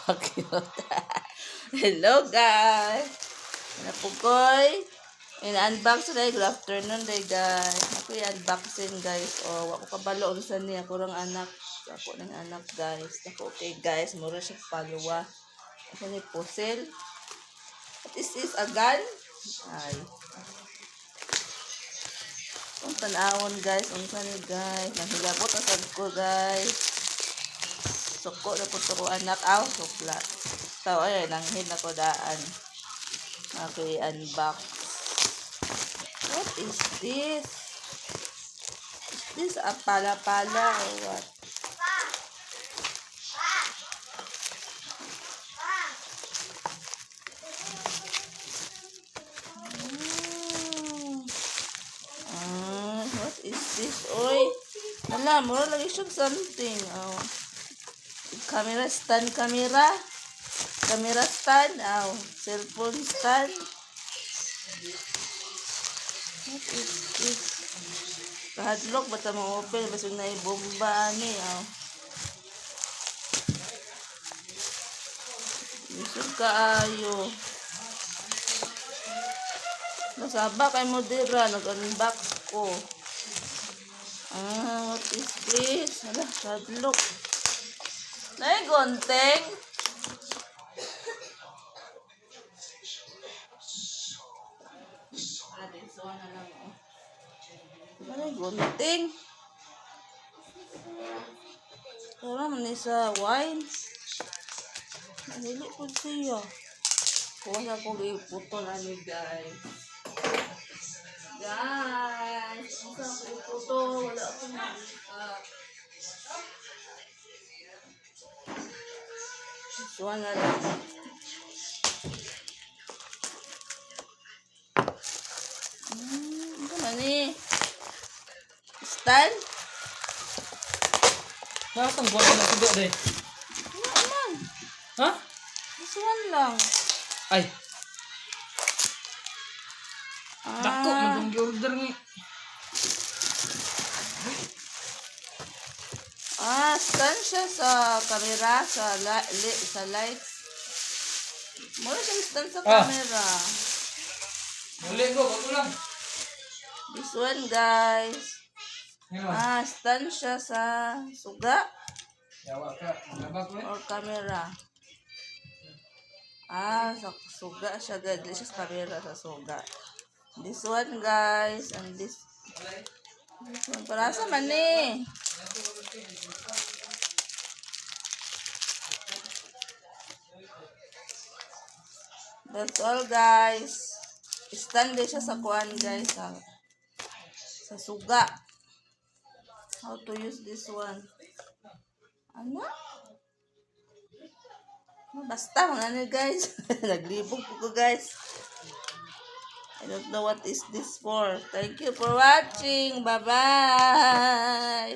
Pakiyot. Hello guys. Napukoy. In-unbox na good afternoon day guys. Ako i-unboxing guys. O, ako kabalo sa niya. Kurang anak. Ako ng anak guys. Ako okay guys. Mura siya paluwa. Ako ni puzzle. What is this? A gun? Ay. Kung tanawon guys. Unsa ni guys. Naghilabot ang sad ko guys. Suko na po ko anak. Aw, sukla. So, ayun. Nanghid na ko daan. Ako i-unbox. What is this? Is this a pala-pala or what? What is this? Oy, wala, mura lagi siya something. Oh. Camera stand, camera. Camera stand. Oh. Cellphone stand. What is this? Kahadlok, bata mo open. Basig na ibomba ni. Oh. Bisog kaayo. Nasaba kay mo dira. Nag-unbox ko. What is this? Hala, kahadlok. Nay, gonteng. Ano gunting? Tara man sa wine. Dili po siya. Kuha na kong iputo na ni guys. Guys, kuha na kong iputo. Wala akong makita. Suwan na lang. Ito na ni. Stand? Bakit ang buwan na tubo deh? Wala man. Ha? Suwan lang. Ay, dako man yung order ni. Stand siya sa camera, sa lights. Mura siya stand sa camera. Muli ko, bago lang. This one, guys. Ngayon, Stand siya sa suga yawa ka. Labas ko or camera. Sa suga siya, guys. This is camera sa suga. This one, guys. And this one. Para sa mani. That's all, guys. Stand din siya sa kuan, guys. Sa suga. How to use this one? Ano? Basta, mga guys. Naglibog ko, guys. I don't know what is this for. Thank you for watching. Bye-bye.